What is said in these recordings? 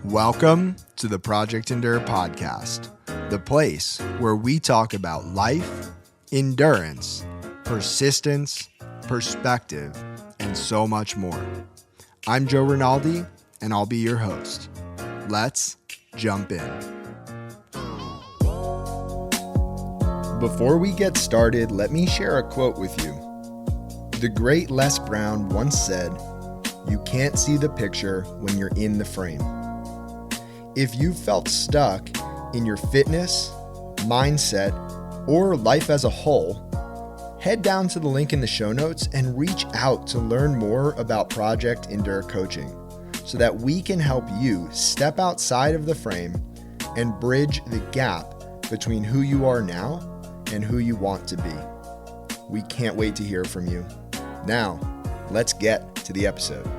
Welcome to the Project Endure podcast, the place where we talk about life, endurance, persistence, perspective, and so much more. I'm Joe Rinaldi, and I'll be your host. Let's jump in. Before we get started, let me share a quote with you. The great Les Brown once said, "You can't see the picture when you're in the frame." If you felt stuck in your fitness, mindset, or life as a whole, head down to the link in the show notes and reach out to learn more about Project Endure coaching so that we can help you step outside of the frame and bridge the gap between who you are now and who you want to be. We can't wait to hear from you. Now, let's get to the episode.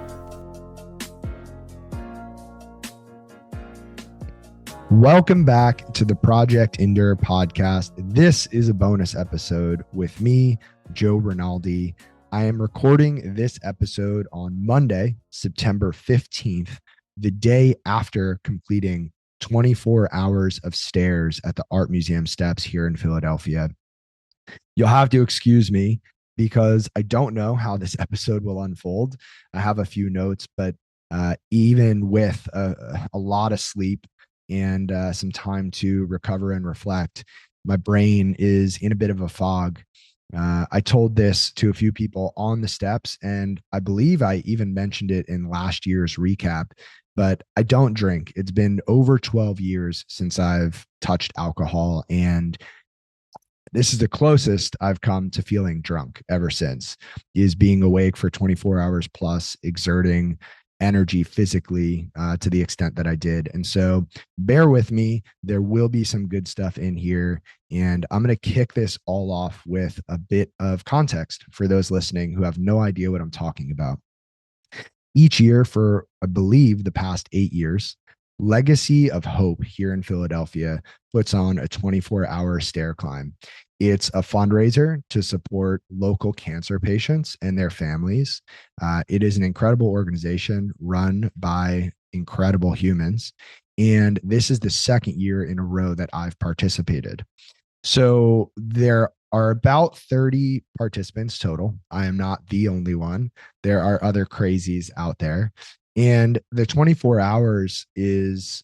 Welcome back to the Project Endure podcast. This is a bonus episode with me, Joe Rinaldi. I am recording this episode on Monday, September 15th, the day after completing 24 hours of stairs at the Art Museum steps here in Philadelphia. You'll have to excuse me because I don't know how this episode will unfold. I have a few notes, but even with a lot of sleep and some time to recover and reflect, my brain is in a bit of a fog. I told this to a few people on the steps, and I believe I even mentioned it in last year's recap, but I don't drink. It's been over 12 years since I've touched alcohol, and this is the closest I've come to feeling drunk ever since, is being awake for 24 hours plus, exerting energy physically to the extent that I did. And so bear with me. There will be some good stuff in here. And I'm going to kick this all off with a bit of context for those listening who have no idea what I'm talking about. Each year for, I believe, the past 8 years, Legacy of Hope here in Philadelphia puts on a 24-hour stair climb. It's a fundraiser to support local cancer patients and their families. It is an incredible organization run by incredible humans. And this is the second year in a row that I've participated. So there are about 30 participants total. I am not the only one. There are other crazies out there. And the 24 hours is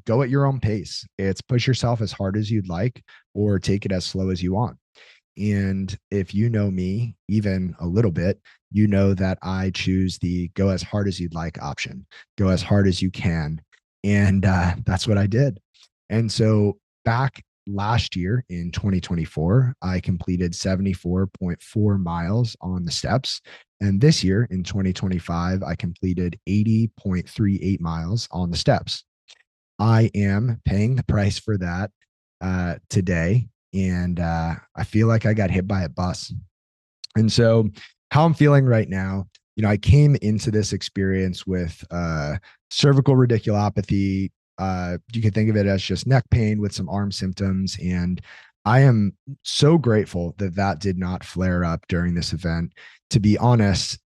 go at your own pace. It's push yourself as hard as you'd like or take it as slow as you want. And if you know me even a little bit, you know that I choose the go as hard as you'd like option. Go as hard as you can. And that's what I did. And so back last year in 2024, I completed 74.4 miles on the steps. And this year in 2025, I completed 80.38 miles on the steps. I am paying the price for that today. And I feel like I got hit by a bus. And so how I'm feeling right now, I came into this experience with cervical radiculopathy. You can think of it as just neck pain with some arm symptoms. And I am so grateful that that did not flare up during this event. To be honest,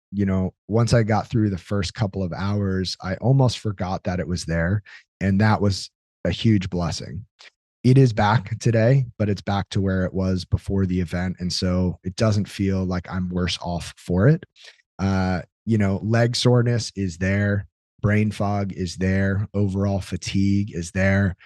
once I got through the first couple of hours, I almost forgot that it was there. And that was a huge blessing. It is back today, but it's back to where it was before the event. And so it doesn't feel like I'm worse off for it. Leg soreness is there. Brain fog is there. Overall fatigue is there.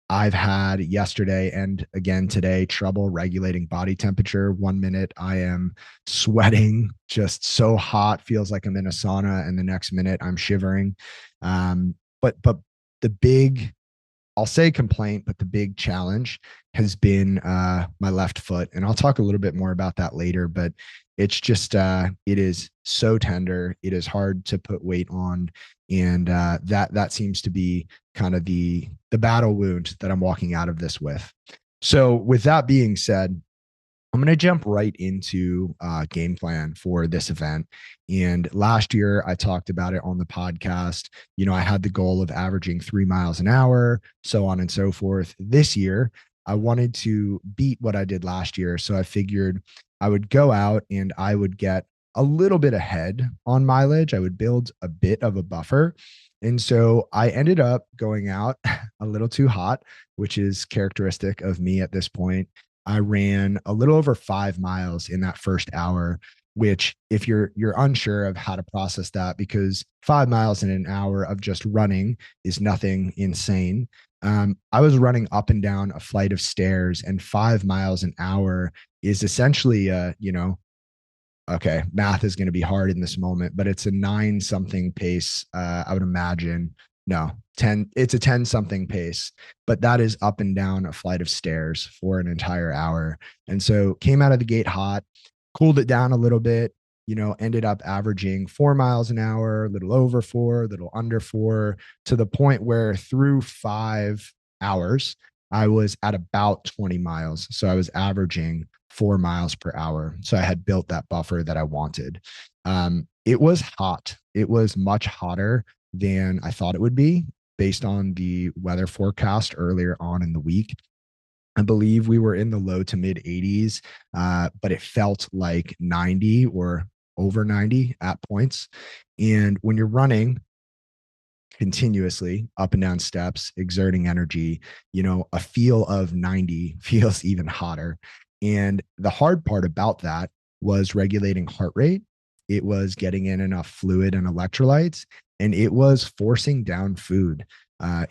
I've had yesterday and again today trouble regulating body temperature. 1 minute I am sweating, just so hot, feels like I'm in a sauna, and the next minute I'm shivering. But the big, I'll say complaint, but the big challenge has been my left foot. And I'll talk a little bit more about that later, but it's just, it is so tender. It is hard to put weight on. And that seems to be kind of the battle wound that I'm walking out of this with. So with that being said, I'm going to jump right into game plan for this event. And last year I talked about it on the podcast. I had the goal of averaging 3 miles an hour, so on and so forth. This year, I wanted to beat what I did last year. So I figured I would go out and I would get a little bit ahead on mileage. I would build a bit of a buffer. And so I ended up going out a little too hot, which is characteristic of me at this point. I ran a little over 5 miles in that first hour, which if you're unsure of how to process that, because 5 miles in an hour of just running is nothing insane. I was running up and down a flight of stairs, and 5 miles an hour is essentially okay, math is going to be hard in this moment, but it's a nine something pace. I would imagine. No, 10, it's a 10 something pace, but that is up and down a flight of stairs for an entire hour. And so came out of the gate hot, cooled it down a little bit, ended up averaging 4 miles an hour, a little over four, a little under four, to the point where through 5 hours, I was at about 20 miles. So I was averaging 4 miles per hour. So I had built that buffer that I wanted. It was hot. It was much hotter than I thought it would be based on the weather forecast earlier on in the week. I believe we were in the low to mid 80s, but it felt like 90 or over 90 at points. And when you're running continuously up and down steps, exerting energy, a feel of 90 feels even hotter. And the hard part about that was regulating heart rate. It was getting in enough fluid and electrolytes, and it was forcing down food.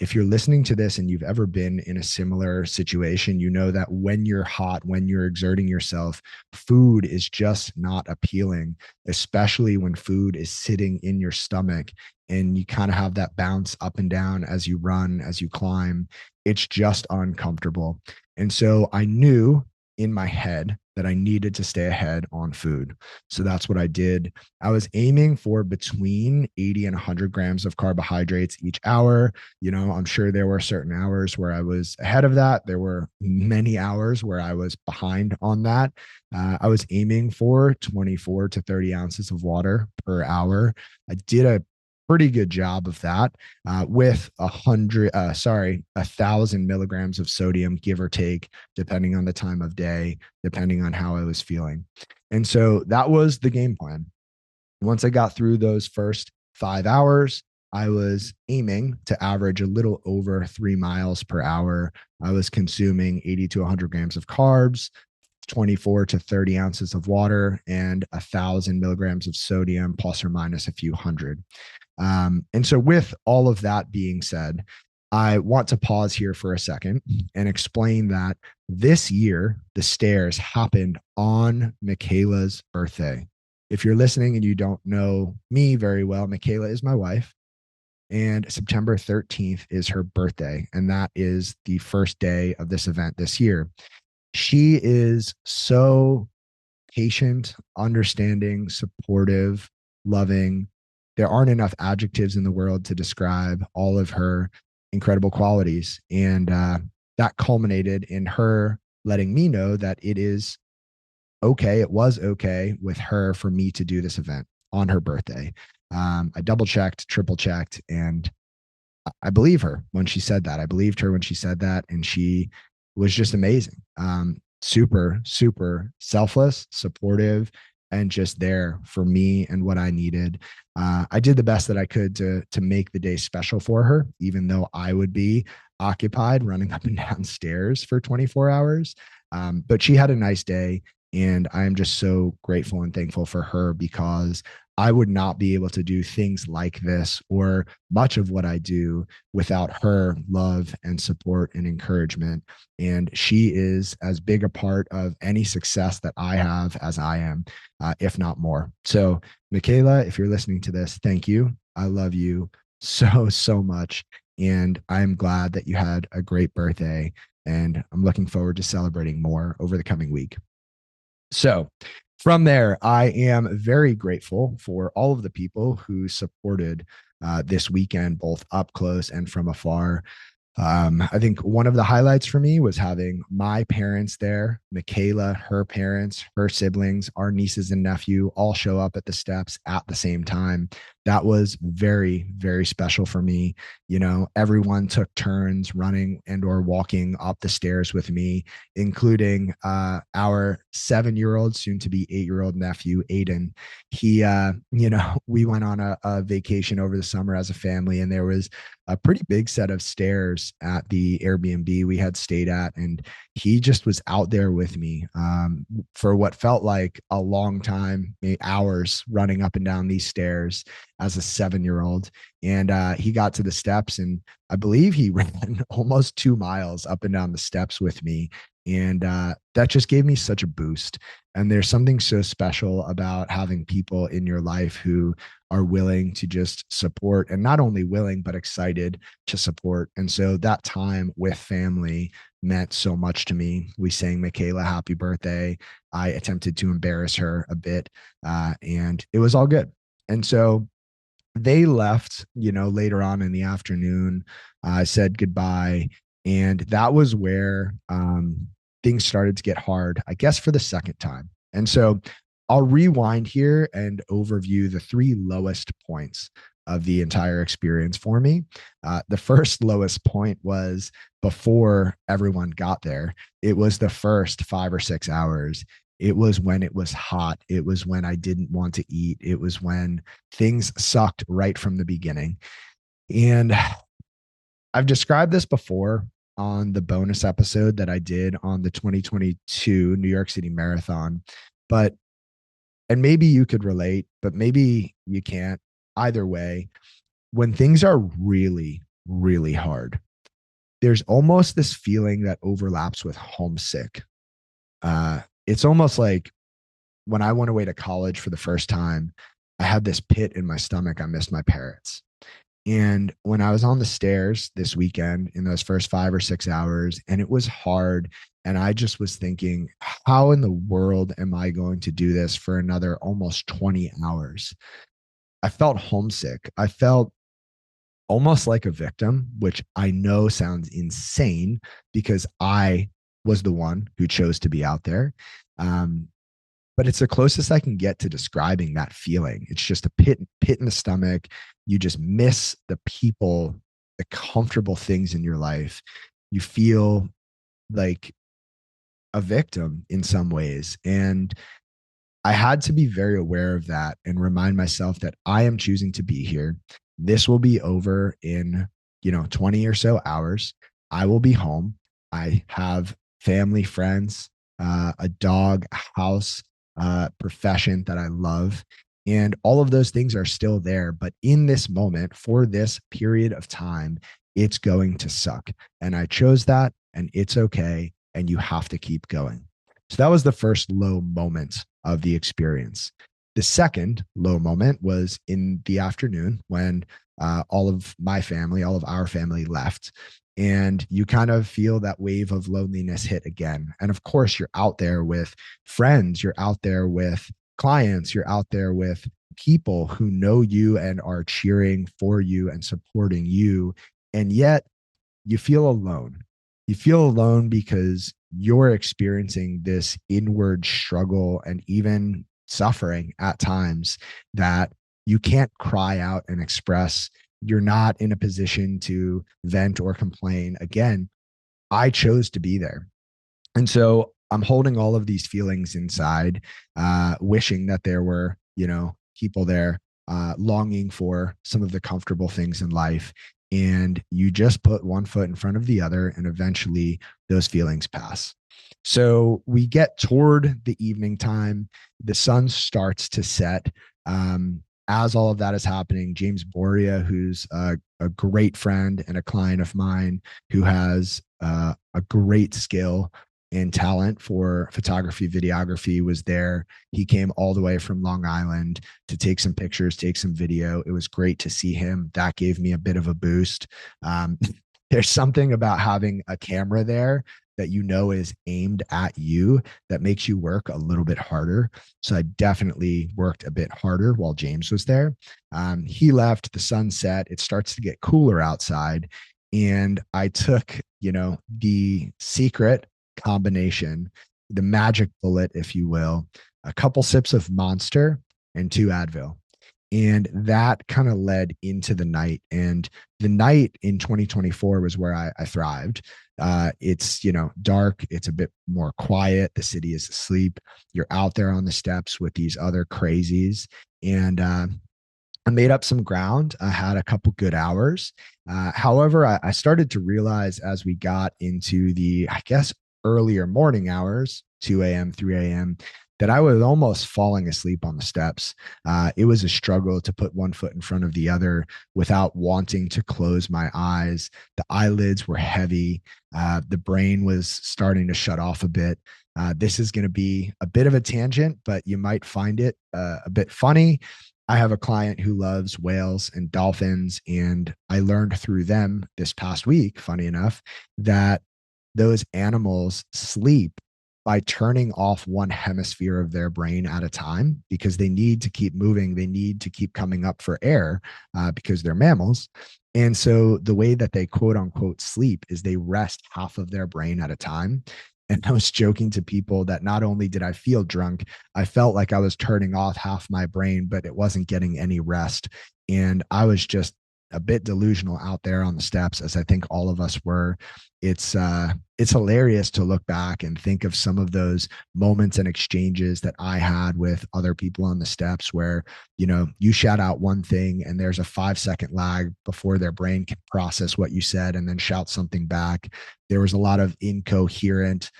If you're listening to this and you've ever been in a similar situation, you know that when you're hot, when you're exerting yourself, food is just not appealing, especially when food is sitting in your stomach and you kind of have that bounce up and down as you run, as you climb. It's just uncomfortable. And so I knew in my head that I needed to stay ahead on food. So that's what I did. I was aiming for between 80 and 100 grams of carbohydrates each hour. I'm sure there were certain hours where I was ahead of that. There were many hours where I was behind on that. I was aiming for 24 to 30 ounces of water per hour. I did a pretty good job of that with 1,000 milligrams of sodium, give or take, depending on the time of day, depending on how I was feeling. And so that was the game plan. Once I got through those first 5 hours, I was aiming to average a little over 3 miles per hour. I was consuming 80 to 100 grams of carbs, 24 to 30 ounces of water, and 1,000 milligrams of sodium, plus or minus a few hundred. And so, with all of that being said, I want to pause here for a second and explain that this year, the stairs happened on Michaela's birthday. If you're listening and you don't know me very well, Michaela is my wife, and September 13th is her birthday. And that is the first day of this event this year. She is so patient, understanding, supportive, loving. There aren't enough adjectives in the world to describe all of her incredible qualities. And that culminated in her letting me know that it is okay. It was okay with her for me to do this event on her birthday. I double checked, triple checked, and I believe her when she said that. I believed her when she said that. And she was just amazing. Super, super selfless, supportive, and just there for me and what I needed. I did the best that I could to make the day special for her, even though I would be occupied running up and down stairs for 24 hours. But she had a nice day, and I am just so grateful and thankful for her, because I would not be able to do things like this or much of what I do without her love and support and encouragement. And she is as big a part of any success that I have as I am, if not more. So, Michaela, if you're listening to this, thank you. I love you so, so much. And I'm glad that you had a great birthday. And I'm looking forward to celebrating more over the coming week. So, from there, I am very grateful for all of the people who supported this weekend, both up close and from afar. I think one of the highlights for me was having my parents there, Michaela, her parents, her siblings, our nieces and nephew all show up at the steps at the same time. That was very, very special for me. You know, everyone took turns running and or walking up the stairs with me, including our 7-year old, soon to be 8-year old nephew, Aiden. We went on a vacation over the summer as a family, and there was a pretty big set of stairs at the Airbnb we had stayed at. And he just was out there with me for what felt like a long time, maybe hours running up and down these stairs as a 7-year old. And he got to the steps, and I believe he ran almost 2 miles up and down the steps with me. And that just gave me such a boost. And there's something so special about having people in your life who are willing to just support, and not only willing, but excited to support. And so that time with family meant so much to me. We sang Michaela happy birthday. I attempted to embarrass her a bit, and it was all good. And so they left, later on in the afternoon. I said goodbye. And that was where things started to get hard, I guess, for the second time. And so I'll rewind here and overview the three lowest points of the entire experience for me. The first lowest point was before everyone got there. It was the first 5 or 6 hours. It was when it was hot. It was when I didn't want to eat. It was when things sucked right from the beginning. And I've described this before on the bonus episode that I did on the 2022 New York City Marathon. But, and maybe you could relate, but maybe you can't. Either way, when things are really, really hard, there's almost this feeling that overlaps with homesick. It's almost like when I went away to college for the first time, I had this pit in my stomach. I missed my parents. And when I was on the stairs this weekend in those first 5 or 6 hours, and it was hard, and I just was thinking, how in the world am I going to do this for another almost 20 hours? I felt homesick. I felt almost like a victim, which I know sounds insane because I was the one who chose to be out there. Um, but it's the closest I can get to describing that feeling. It's just a pit in the stomach. You just miss the people, the comfortable things in your life. You feel like a victim in some ways. And I had to be very aware of that and remind myself that I am choosing to be here. This will be over in, 20 or so hours. I will be home. I have family, friends, a dog, a house, profession that I love. And all of those things are still there. But in this moment, for this period of time, it's going to suck. And I chose that, and it's okay. And you have to keep going. So that was the first low moment of the experience. The second low moment was in the afternoon when all of our family left. And you kind of feel that wave of loneliness hit again. And of course, you're out there with friends, you're out there with clients, you're out there with people who know you and are cheering for you and supporting you. And yet you feel alone. You feel alone because you're experiencing this inward struggle and even suffering at times that you can't cry out and express. You're not in a position to vent or complain. Again, I chose to be there. And so I'm holding all of these feelings inside, wishing that there were, people there, longing for some of the comfortable things in life. And you just put one foot in front of the other, and eventually those feelings pass. So we get toward the evening time. The sun starts to set. As all of that is happening, James Boria, who's a great friend and a client of mine who has a great skill and talent for photography, videography, was there. He came all the way from Long Island to take some pictures, take some video. It was great to see him. That gave me a bit of a boost. There's something about having a camera there that is aimed at you that makes you work a little bit harder. So I definitely worked a bit harder while James was there. He left, the sun set, it starts to get cooler outside. And I took, the secret combination, the magic bullet, if you will, a couple sips of Monster and two Advil. And that kind of led into the night. And the night in 2024 was where I thrived. It's, dark. It's a bit more quiet. The city is asleep. You're out there on the steps with these other crazies. And I made up some ground. I had a couple good hours. However, I started to realize as we got into the, I guess, earlier morning hours, 2 a.m., 3 a.m., that I was almost falling asleep on the steps. It was a struggle to put one foot in front of the other without wanting to close my eyes. The eyelids were heavy. The brain was starting to shut off a bit. This is going to be a bit of a tangent, but you might find it a bit funny. I have a client who loves whales and dolphins, and I learned through them this past week, funny enough, that those animals sleep by turning off one hemisphere of their brain at a time because they need to keep moving. They need to keep coming up for air because they're mammals. And so the way that they quote unquote sleep is they rest half of their brain at a time. And I was joking to people that not only did I feel drunk, I felt like I was turning off half my brain, but it wasn't getting any rest. And I was just a bit delusional out there on the steps, as I think all of us were. It's hilarious to look back and think of some of those moments and exchanges that I had with other people on the steps where, you shout out one thing and there's a 5 second lag before their brain can process what you said and then shout something back. There was a lot of incoherent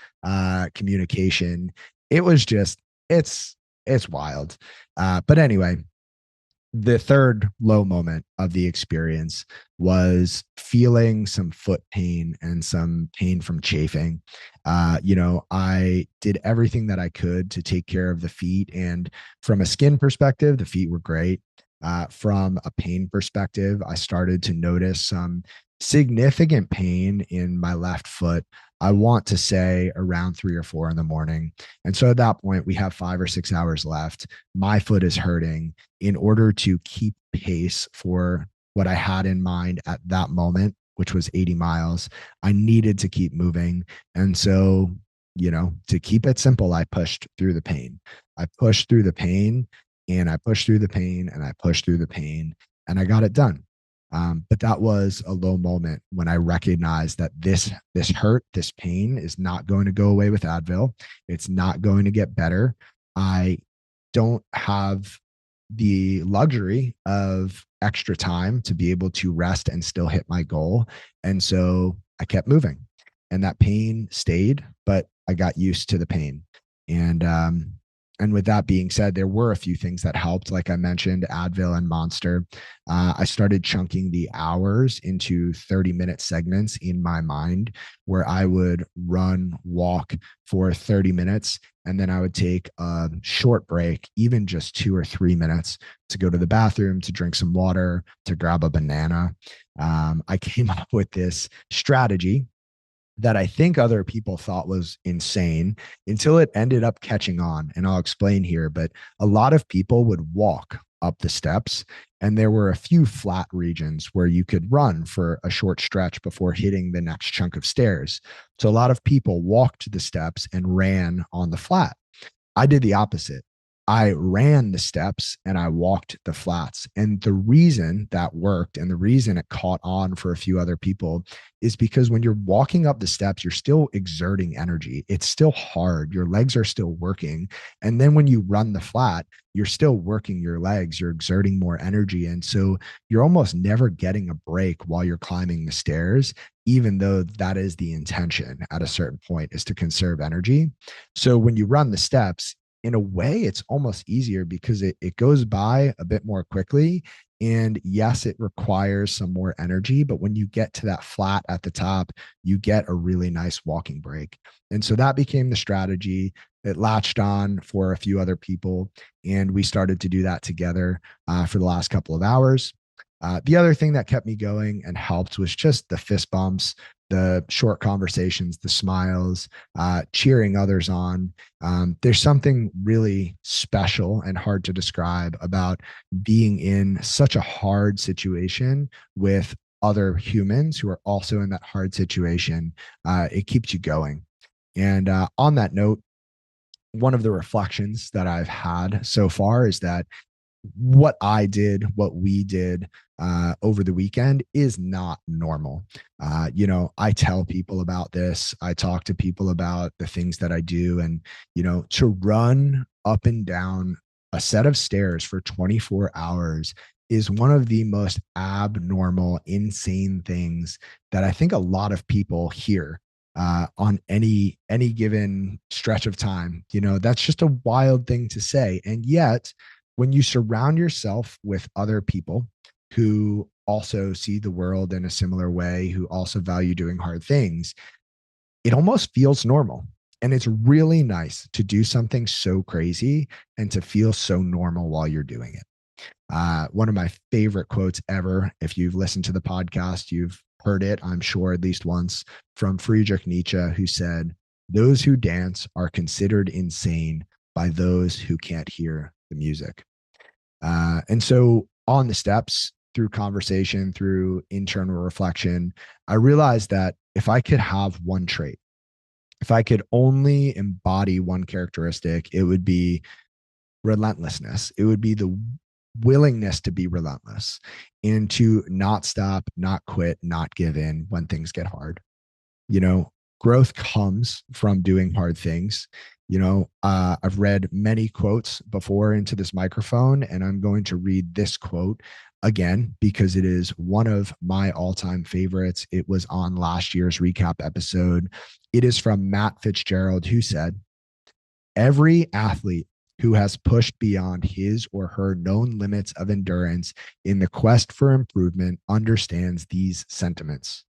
communication. It was just, it's wild. But anyway, the third low moment of the experience was feeling some foot pain and some pain from chafing. I did everything that I could to take care of the feet. And from a skin perspective, the feet were great. From a pain perspective, I started to notice some significant pain in my left foot. I want to say around 3 or 4 in the morning. And so at that point, we have 5 or 6 hours left. My foot is hurting. In order to keep pace for what I had in mind at that moment, which was 80 miles, I needed to keep moving. And so, to keep it simple, I pushed through the pain. I pushed through the pain and I pushed through the pain and I pushed through the pain and I got it done. But that was a low moment when I recognized that this hurt, this pain is not going to go away with Advil. It's not going to get better. I don't have the luxury of extra time to be able to rest and still hit my goal. And so I kept moving and that pain stayed, but I got used to the pain. And with that being said, there were a few things that helped. Like I mentioned, Advil and Monster. I started chunking the hours into 30-minute segments in my mind where I would run, walk for 30 minutes. And then I would take a short break, even just 2 or 3 minutes to go to the bathroom, to drink some water, to grab a banana. I came up with this strategy that I think other people thought was insane until it ended up catching on. And I'll explain here, but a lot of people would walk up the steps, and there were a few flat regions where you could run for a short stretch before hitting the next chunk of stairs. So a lot of people walked the steps and ran on the flat. I did the opposite. I ran the steps and I walked the flats. And the reason that worked and the reason it caught on for a few other people is because when you're walking up the steps, you're still exerting energy. It's still hard. Your legs are still working. And then when you run the flat, you're still working your legs. You're exerting more energy. And so you're almost never getting a break while you're climbing the stairs, even though that is the intention at a certain point, is to conserve energy. So when you run the steps, in a way, it's almost easier because it goes by a bit more quickly. And yes, it requires some more energy, but when you get to that flat at the top, you get a really nice walking break. And so that became the strategy. It latched on for a few other people, and we started to do that together for the last couple of hours. The other thing that kept me going and helped was just the fist bumps, the short conversations, the smiles, cheering others on. There's something really special and hard to describe about being in such a hard situation with other humans who are also in that hard situation, it keeps you going. And on that note, one of the reflections that I've had so far is that what I did, what we did over the weekend is not normal. I tell people about this. I talk to people about the things that I do. And, to run up and down a set of stairs for 24 hours is one of the most abnormal, insane things that I think a lot of people hear on any given stretch of time. That's just a wild thing to say. And yet, when you surround yourself with other people who also see the world in a similar way, who also value doing hard things, it almost feels normal. And it's really nice to do something so crazy and to feel so normal while you're doing it. One of my favorite quotes ever, if you've listened to the podcast, you've heard it, I'm sure, at least once, from Friedrich Nietzsche, who said, "Those who dance are considered insane by those who can't hear the music." And so on the steps, through conversation, through internal reflection, I realized that if I could have one trait, if I could only embody one characteristic, it would be relentlessness. It would be the willingness to be relentless and to not stop, not quit, not give in when things get hard. you know Growth comes from doing hard things. I've read many quotes before into this microphone, and I'm going to read this quote again because it is one of my all-time favorites. It was on last year's recap episode. It is from Matt Fitzgerald, who said, "Every athlete who has pushed beyond his or her known limits of endurance in the quest for improvement understands these sentiments.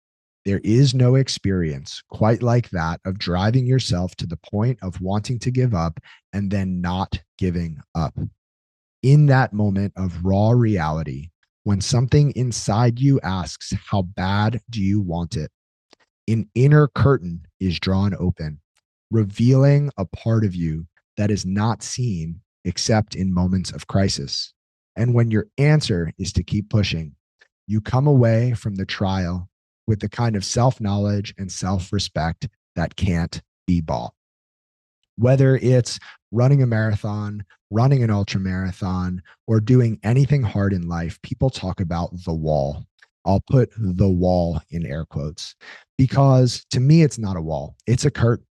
There is no experience quite like that of driving yourself to the point of wanting to give up and then not giving up. In that moment of raw reality, when something inside you asks, how bad do you want it? An inner curtain is drawn open, revealing a part of you that is not seen except in moments of crisis. And when your answer is to keep pushing, you come away from the trial with the kind of self knowledge and self respect that can't be bought." Whether it's running a marathon, running an ultra marathon, or doing anything hard in life, people talk about the wall. I'll put the wall in air quotes because to me, it's not a wall, it's a curtain.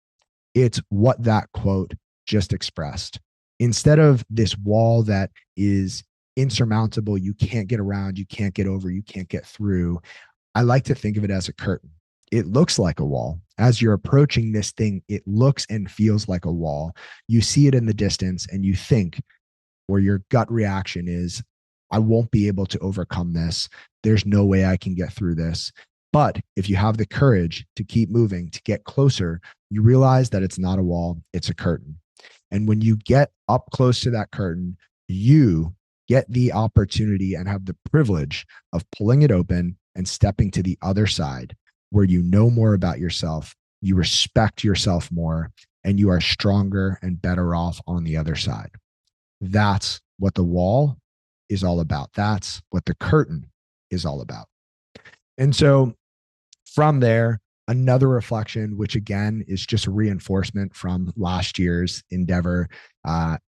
It's what that quote just expressed. Instead of this wall that is insurmountable, you can't get around, you can't get over, you can't get through, I like to think of it as a curtain. It looks like a wall. As you're approaching this thing, it looks and feels like a wall. You see it in the distance and you think, or your gut reaction is, I won't be able to overcome this. There's no way I can get through this. But if you have the courage to keep moving, to get closer, you realize that it's not a wall, it's a curtain. And when you get up close to that curtain, you get the opportunity and have the privilege of pulling it open and stepping to the other side where you know more about yourself, you respect yourself more, and you are stronger and better off on the other side. That's what the wall is all about. That's what the curtain is all about. And so from there, another reflection, which again is just a reinforcement from last year's endeavor,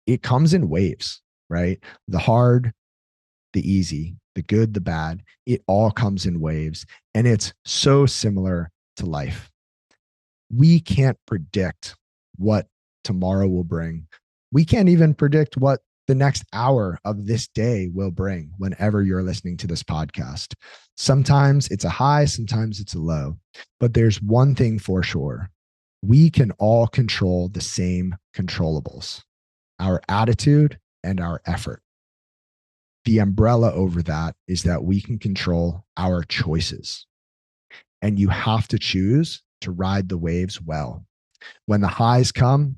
it comes in waves, right? The hard, the easy, the good, the bad, it all comes in waves. And it's so similar to life. We can't predict what tomorrow will bring. We can't even predict what the next hour of this day will bring whenever you're listening to this podcast. Sometimes it's a high, sometimes it's a low. But there's one thing for sure. We can all control the same controllables: our attitude and our effort. The umbrella over that is that we can control our choices. And you have to choose to ride the waves well. When the highs come,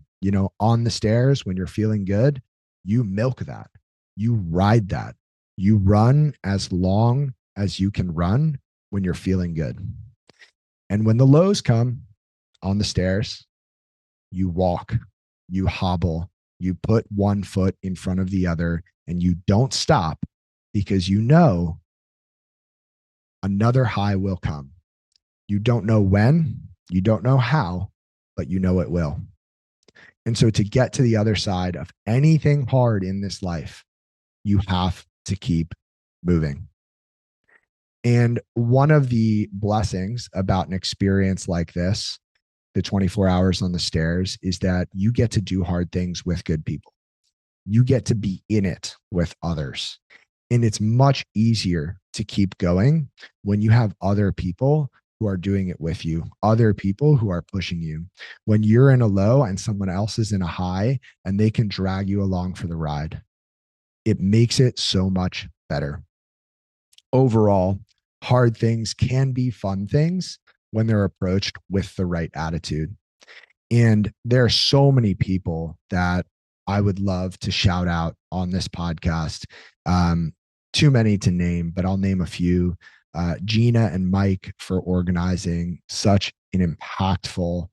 on the stairs, when you're feeling good, you milk that. You ride that. You run as long as you can run when you're feeling good. And when the lows come on the stairs, you walk, you hobble, you put one foot in front of the other, and you don't stop because you know another high will come. You don't know when, you don't know how, but you know it will. And so to get to the other side of anything hard in this life, you have to keep moving. And one of the blessings about an experience like this, the 24 hours on the stairs, is that you get to do hard things with good people. You get to be in it with others. And it's much easier to keep going when you have other people who are doing it with you, other people who are pushing you. When you're in a low and someone else is in a high and they can drag you along for the ride, it makes it so much better. Overall, hard things can be fun things when they're approached with the right attitude. And there are so many people that I would love to shout out on this podcast. Too many to name, but I'll name a few. Gina and Mike for organizing such an impactful,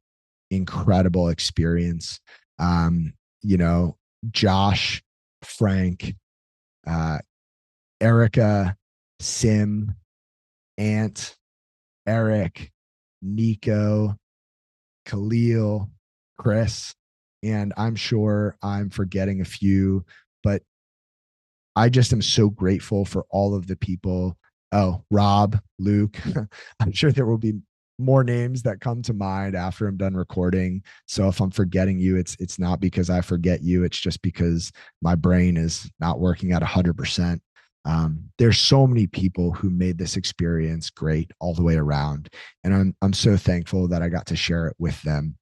incredible experience. Um, you know, Josh, Frank, uh, Erica, Sim, Ant, Eric, Nico, Khalil, Chris, and I'm sure I'm forgetting a few, but I just am so grateful for all of the people. Oh, Rob, Luke. I'm sure there will be more names that come to mind after I'm done recording. So if I'm forgetting you, it's not because I forget you. It's just because my brain is not working at 100%. There's so many people who made this experience great all the way around, and I'm so thankful that I got to share it with them.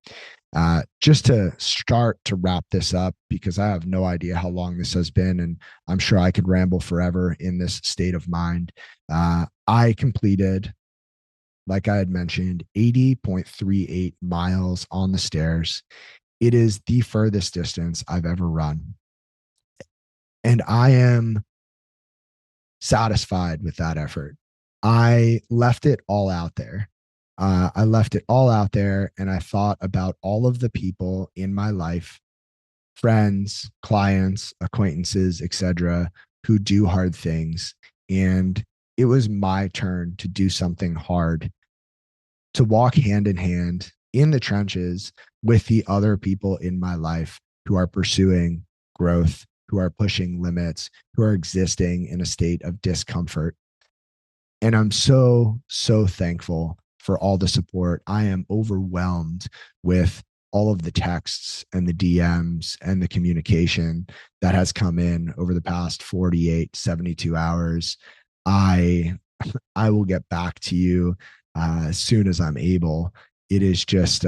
Just to start to wrap this up, because I have no idea how long this has been, and I'm sure I could ramble forever in this state of mind. I completed, like I had mentioned, 80.38 miles on the stairs. It is the furthest distance I've ever run. And I am satisfied with that effort. I left it all out there. I left it all out there and I thought about all of the people in my life, friends, clients, acquaintances, etc., who do hard things. And it was my turn to do something hard, to walk hand in hand in the trenches with the other people in my life who are pursuing growth, who are pushing limits, who are existing in a state of discomfort. And I'm so, so thankful for all the support. I am overwhelmed with all of the texts and the DMs and the communication that has come in over the past 48, 72 hours. I I will get back to you as soon as I'm able. It is just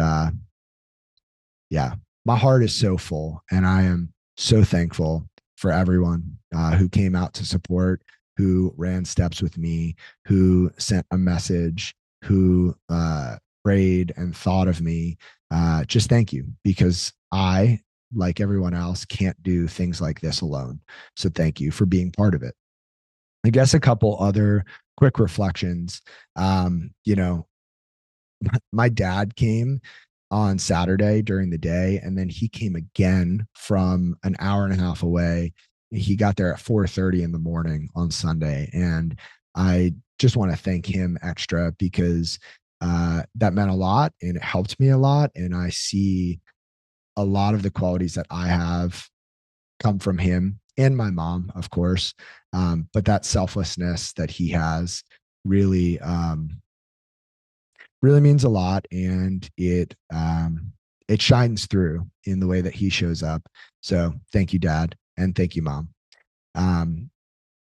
yeah, my heart is so full, and I am so thankful for everyone who came out to support, who ran steps with me, who sent a message, who prayed and thought of me. Just thank you, because I, like everyone else, can't do things like this alone. So thank you for being part of it. I guess a couple other quick reflections. You know, my dad came on Saturday during the day, and then he came again from an hour and a half away. He got there at 4:30 in the morning on Sunday, and I just want to thank him extra because that meant a lot and it helped me a lot. And I see a lot of the qualities that I have come from him and my mom, of course. But that selflessness that he has really really means a lot, and it shines through in the way that he shows up. So thank you, Dad, and thank you, Mom. Um,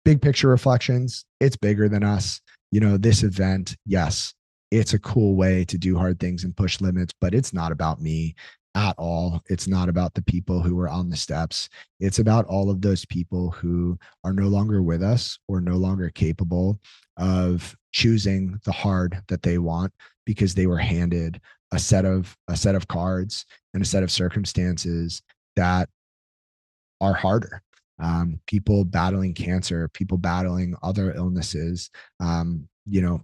Big picture reflections. It's bigger than us. You know, this event, yes, it's a cool way to do hard things and push limits, but it's not about me at all. It's not about the people who were on the steps. It's about all of those people who are no longer with us or no longer capable of choosing the hard that they want because they were handed a set of cards and a set of circumstances that are harder. People battling cancer, people battling other illnesses,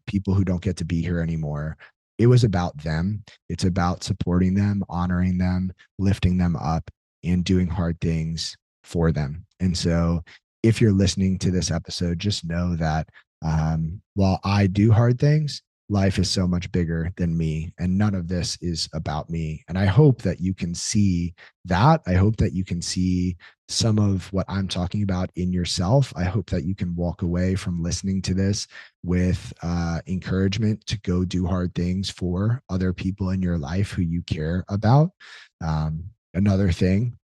people who don't get to be here anymore. It was about them. It's about supporting them, honoring them, lifting them up, and doing hard things for them. And so, if you're listening to this episode, just know that While I do hard things, life is so much bigger than me, and none of this is about me. And I hope that you can see that. I hope that you can see some of what I'm talking about in yourself. I hope that you can walk away from listening to this with encouragement to go do hard things for other people in your life who you care about. Another thing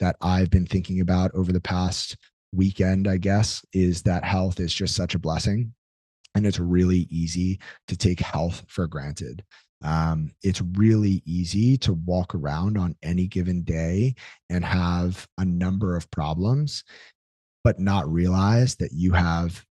that I've been thinking about over the past weekend, I guess, is that health is just such a blessing. And it's really easy to take health for granted. It's really easy to walk around on any given day and have a number of problems but not realize that you have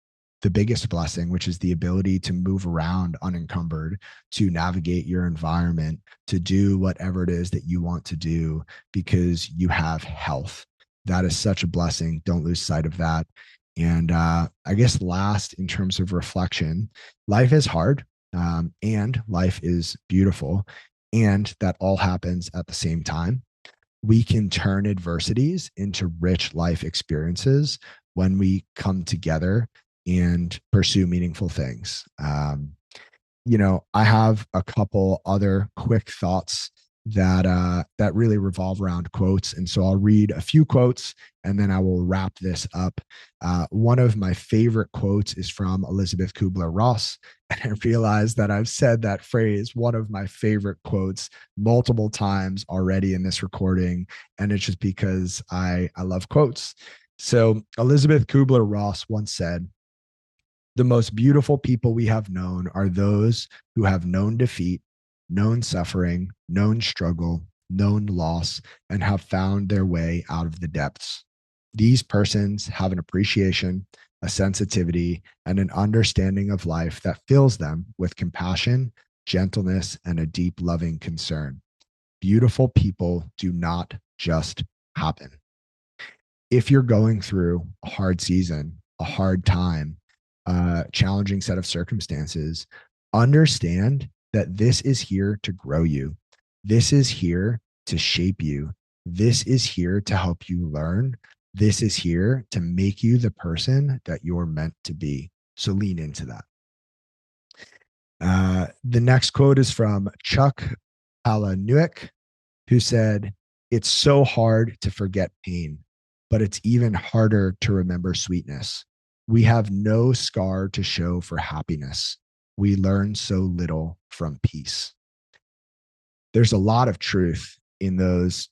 the biggest blessing, which is the ability to move around unencumbered, to navigate your environment, to do whatever it is that you want to do because you have health. That is such a blessing. Don't lose sight of that. And I guess last, in terms of reflection, life is hard, and life is beautiful. And that all happens at the same time. We can turn adversities into rich life experiences when we come together and pursue meaningful things. I have a couple other quick thoughts that really revolve around quotes, and so I'll read a few quotes and then I will wrap this up. One of my favorite quotes is from Elizabeth Kubler-Ross, and I realize that I've said that phrase, one of my favorite quotes, multiple times already in this recording, and it's just because I love quotes. So Elizabeth Kubler-Ross once said, "The most beautiful people we have known are those who have known defeat, known suffering, known struggle, known loss, and have found their way out of the depths. These persons have an appreciation, a sensitivity, and an understanding of life that fills them with compassion, gentleness, and a deep, loving concern. Beautiful people do not just happen." If you're going through a hard season, a hard time, a challenging set of circumstances, understand that this is here to grow you. This is here to shape you. This is here to help you learn. This is here to make you the person that you're meant to be. So lean into that. The next quote is from Chuck Palahniuk, who said, "It's so hard to forget pain, but it's even harder to remember sweetness. We have no scar to show for happiness. We learn so little from peace." There's a lot of truth in those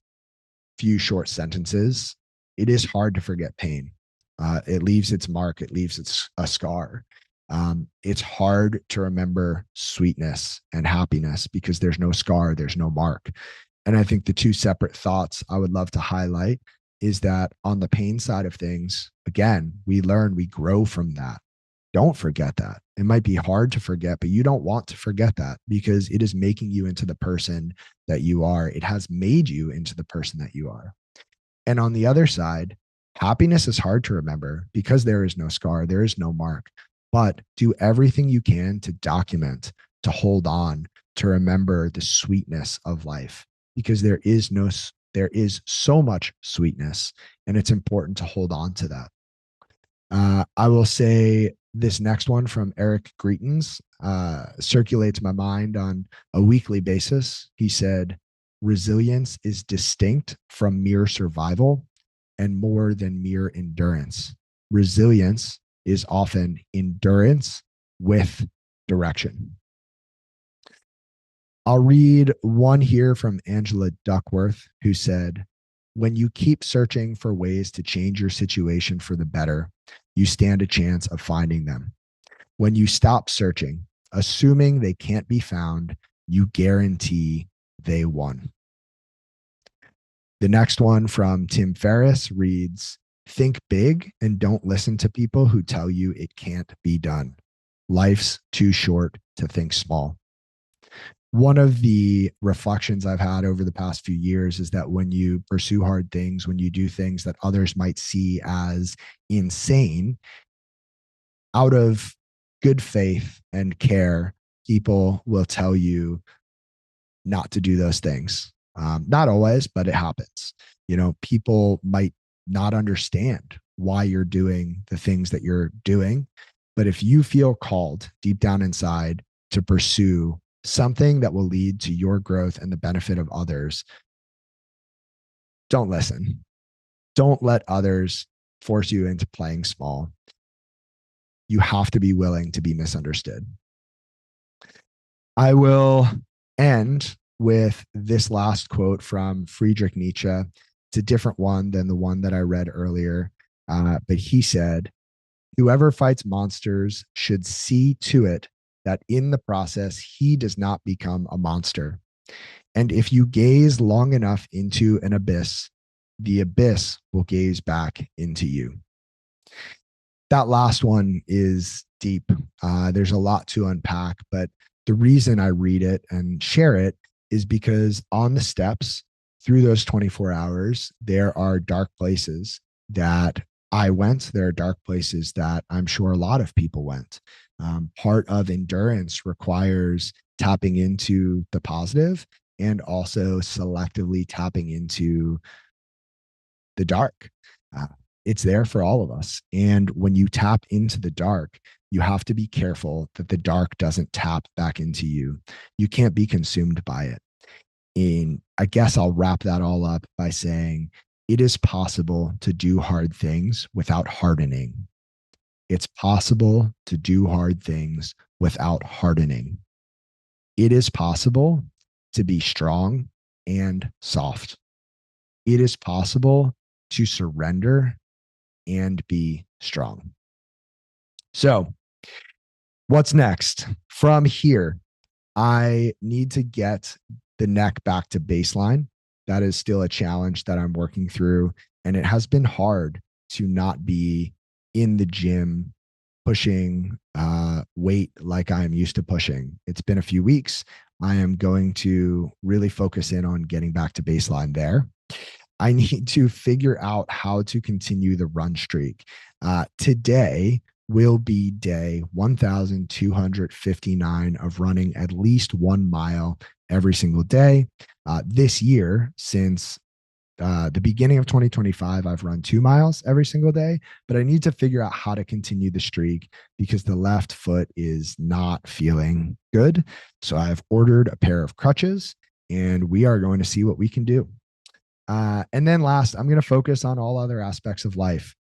few short sentences. It is hard to forget pain. It leaves its mark, it leaves its a scar. It's hard to remember sweetness and happiness because there's no scar, there's no mark. And I think the two separate thoughts I would love to highlight is that on the pain side of things, again, we learn, we grow from that. Don't forget that. It might be hard to forget, but you don't want to forget that because it is making you into the person that you are. It has made you into the person that you are. And on the other side, happiness is hard to remember because there is no scar, there is no mark. But do everything you can to document, to hold on, to remember the sweetness of life because there is so much sweetness, and it's important to hold on to that. I will say this next one from Eric Greitens circulates my mind on a weekly basis. He said, "Resilience is distinct from mere survival and more than mere endurance. Resilience is often endurance with direction." I'll read one here from Angela Duckworth, who said, "When you keep searching for ways to change your situation for the better, you stand a chance of finding them. When you stop searching, assuming they can't be found, you guarantee they won." The next one from Tim Ferriss reads, "Think big and don't listen to people who tell you it can't be done. Life's too short to think small." One of the reflections I've had over the past few years is that when you pursue hard things, when you do things that others might see as insane, out of good faith and care, people will tell you not to do those things. Not always, but it happens. People might not understand why you're doing the things that you're doing. But if you feel called deep down inside to pursue something that will lead to your growth and the benefit of others, don't listen. Don't let others force you into playing small. You have to be willing to be misunderstood. I will end with this last quote from Friedrich Nietzsche. It's a different one than the one that I read earlier. But he said, "Whoever fights monsters should see to it that in the process, he does not become a monster. And if you gaze long enough into an abyss, the abyss will gaze back into you." That last one is deep. There's a lot to unpack, but the reason I read it and share it is because on the steps through those 24 hours, there are dark places that I went. There are dark places that I'm sure a lot of people went. Part of endurance requires tapping into the positive and also selectively tapping into the dark. Uh, it's there for all of us. And when you tap into the dark, you have to be careful that the dark doesn't tap back into you. You can't be consumed by it. And I guess I'll wrap that all up by saying it is possible to do hard things without hardening. It's possible to do hard things without hardening. It is possible to be strong and soft. It is possible to surrender and be strong. So, what's next? From here, I need to get the neck back to baseline. That is still a challenge that I'm working through. And it has been hard to not be in the gym pushing weight like I am used to pushing. It's been a few weeks. I am going to really focus in on getting back to baseline there. I need to figure out how to continue the run streak. Today will be day 1,259 of running at least 1 mile every single day. This year, since the beginning of 2025, I've run 2 miles every single day, but I need to figure out how to continue the streak because the left foot is not feeling good. So I've ordered a pair of crutches and we are going to see what we can do. And then last, I'm going to focus on all other aspects of life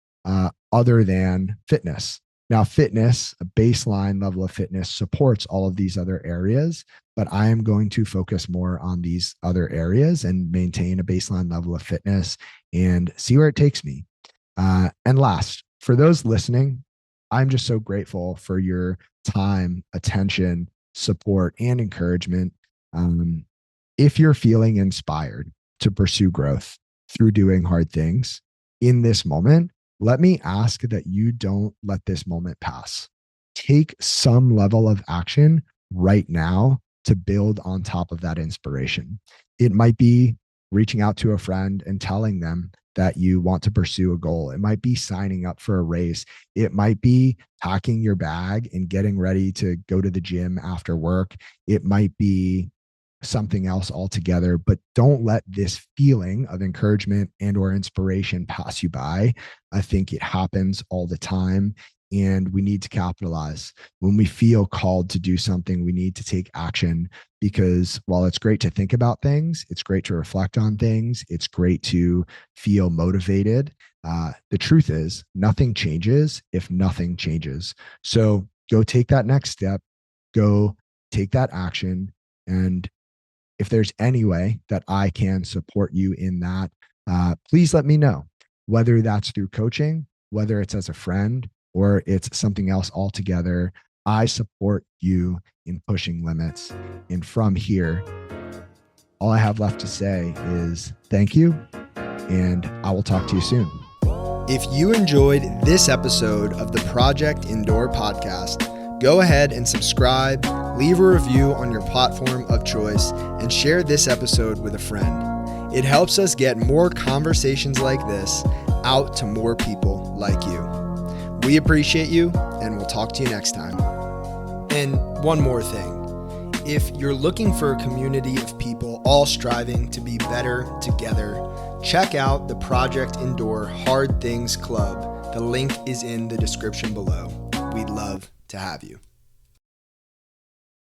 other than fitness. Now, fitness, a baseline level of fitness supports all of these other areas, but I am going to focus more on these other areas and maintain a baseline level of fitness and see where it takes me. And last, for those listening, I'm just so grateful for your time, attention, support, and encouragement. If you're feeling inspired to pursue growth through doing hard things in this moment, let me ask that you don't let this moment pass. Take some level of action right now to build on top of that inspiration. It might be reaching out to a friend and telling them that you want to pursue a goal. It might be signing up for a race. It might be packing your bag and getting ready to go to the gym after work. It might be something else altogether, but don't let this feeling of encouragement and or inspiration pass you by. I think it happens all the time and we need to capitalize. When we feel called to do something, we need to take action because while it's great to think about things, it's great to reflect on things, it's great to feel motivated. The truth is nothing changes if nothing changes. So go take that next step, go take that action. And if there's any way that I can support you in that, please let me know, whether that's through coaching, whether it's as a friend, or it's something else altogether. I support you in pushing limits. And from here, all I have left to say is thank you, and I will talk to you soon. If you enjoyed this episode of the Project Indoor podcast, go ahead and subscribe, leave a review on your platform of choice, and share this episode with a friend. It helps us get more conversations like this out to more people like you. We appreciate you, and we'll talk to you next time. And one more thing. If you're looking for a community of people all striving to be better together, check out the Project Indoor Hard Things Club. The link is in the description below. we'd love to have you.